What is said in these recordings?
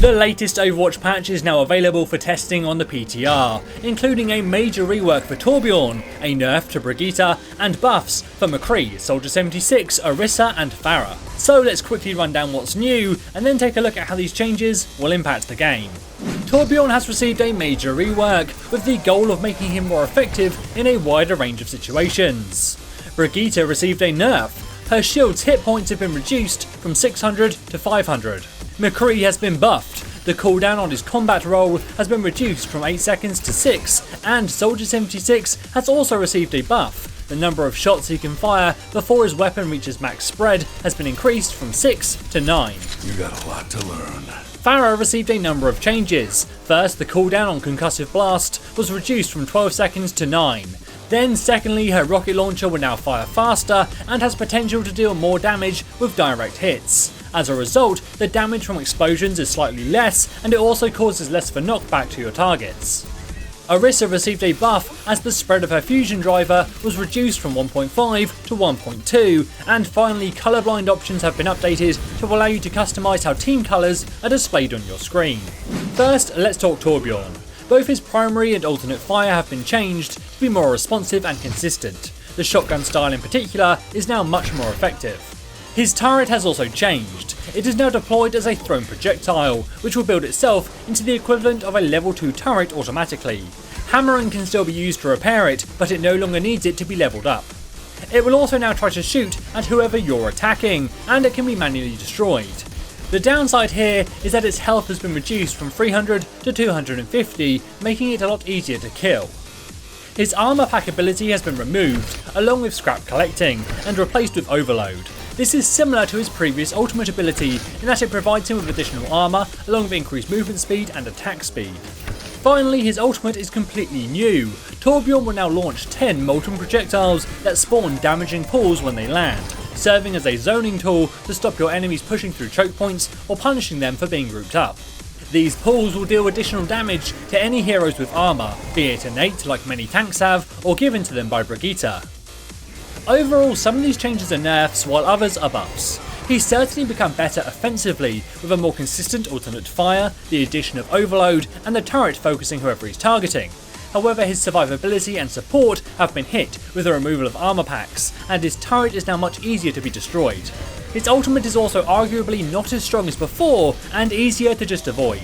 The latest Overwatch patch is now available for testing on the PTR, including a major rework for Torbjorn, a nerf to Brigitte, and buffs for McCree, Soldier 76, Orisa and Pharah. So let's quickly run down what's new, and then take a look at how these changes will impact the game. Torbjorn has received a major rework, with the goal of making him more effective in a wider range of situations. Brigitte received a nerf. Her shield's hit points have been reduced from 600 to 500. McCree has been buffed. The cooldown on his combat roll has been reduced from 8 seconds to 6, and Soldier 76 has also received a buff. The number of shots he can fire before his weapon reaches max spread has been increased from 6 to 9. You got a lot to learn. Pharah received a number of changes. First, the cooldown on Concussive Blast was reduced from 12 seconds to 9. Then secondly, her rocket launcher will now fire faster and has potential to deal more damage with direct hits. As a result, the damage from explosions is slightly less, and it also causes less of a knockback to your targets. Orisa received a buff as the spread of her fusion driver was reduced from 1.5 to 1.2, and finally colorblind options have been updated to allow you to customise how team colours are displayed on your screen. First, let's talk Torbjorn. Both his primary and alternate fire have been changed to be more responsive and consistent. The shotgun style in particular is now much more effective. His turret has also changed. It is now deployed as a thrown projectile, which will build itself into the equivalent of a level 2 turret automatically. Hammering can still be used to repair it, but it no longer needs it to be leveled up. It will also now try to shoot at whoever you're attacking, and it can be manually destroyed. The downside here is that its health has been reduced from 300 to 250, making it a lot easier to kill. His armor pack ability has been removed, along with scrap collecting, and replaced with overload. This is similar to his previous ultimate ability in that it provides him with additional armor, along with increased movement speed and attack speed. Finally, his ultimate is completely new. Torbjorn will now launch 10 molten projectiles that spawn damaging pools when they land, serving as a zoning tool to stop your enemies pushing through choke points or punishing them for being grouped up. These pools will deal additional damage to any heroes with armor, be it innate like many tanks have, or given to them by Brigitte. Overall, some of these changes are nerfs while others are buffs. He's certainly become better offensively with a more consistent alternate fire, the addition of overload, and the turret focusing whoever he's targeting. However, his survivability and support have been hit with the removal of armor packs, and his turret is now much easier to be destroyed. His ultimate is also arguably not as strong as before, and easier to just avoid.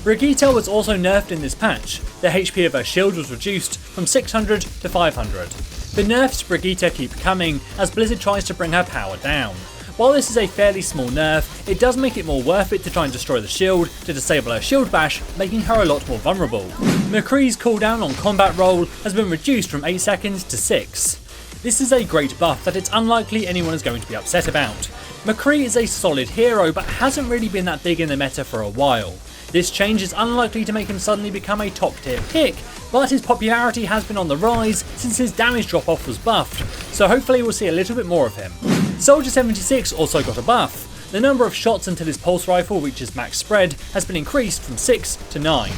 Brigitte was also nerfed in this patch. The HP of her shield was reduced from 600 to 500. The nerfs to Brigitte keep coming as Blizzard tries to bring her power down. While this is a fairly small nerf, it does make it more worth it to try and destroy the shield to disable her shield bash, making her a lot more vulnerable. McCree's cooldown on combat roll has been reduced from 8 seconds to 6. This is a great buff that it's unlikely anyone is going to be upset about. McCree is a solid hero but hasn't really been that big in the meta for a while. This change is unlikely to make him suddenly become a top tier pick, but his popularity has been on the rise since his damage drop off was buffed, so hopefully we'll see a little bit more of him. Soldier 76 also got a buff. The number of shots until his pulse rifle reaches max spread has been increased from 6 to 9.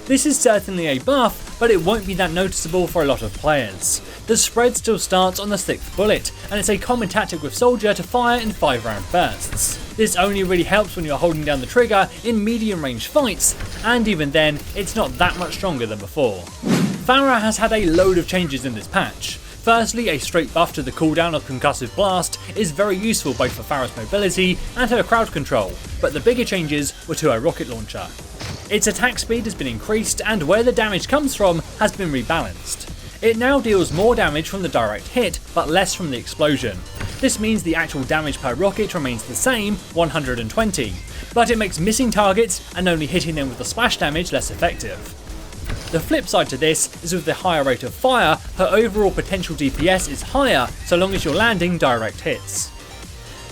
This is certainly a buff, but it won't be that noticeable for a lot of players. The spread still starts on the 6th bullet, and it's a common tactic with Soldier to fire in 5-round bursts. This only really helps when you're holding down the trigger in medium range fights, and even then, it's not that much stronger than before. Pharah has had a load of changes in this patch. Firstly, a straight buff to the cooldown of Concussive Blast is very useful both for Pharah's mobility and her crowd control, but the bigger changes were to her rocket launcher. Its attack speed has been increased, and where the damage comes from has been rebalanced. It now deals more damage from the direct hit, but less from the explosion. This means the actual damage per rocket remains the same, 120, but it makes missing targets and only hitting them with the splash damage less effective. The flip side to this is with the higher rate of fire, her overall potential DPS is higher so long as you're landing direct hits.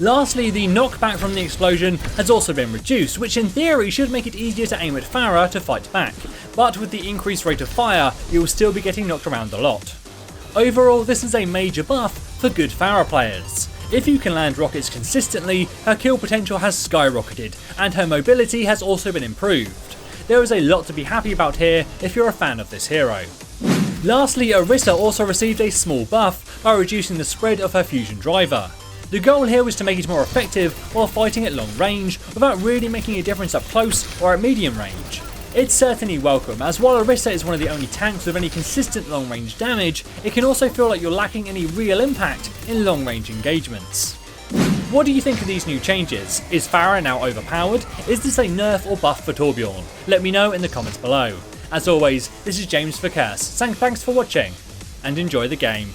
Lastly, the knockback from the explosion has also been reduced, which in theory should make it easier to aim at Pharah to fight back, but with the increased rate of fire, you will still be getting knocked around a lot. Overall, this is a major buff for good Pharah players. If you can land rockets consistently, her kill potential has skyrocketed, and her mobility has also been improved. There is a lot to be happy about here if you're a fan of this hero. Lastly, Orisa also received a small buff by reducing the spread of her fusion driver. The goal here was to make it more effective while fighting at long range without really making a difference up close or at medium range. It's certainly welcome, as while Orisa is one of the only tanks with any consistent long range damage, it can also feel like you're lacking any real impact in long range engagements. What do you think of these new changes? Is Pharah now overpowered? Is this a nerf or buff for Torbjorn? Let me know in the comments below. As always, this is James for Curse, saying thanks for watching and enjoy the game.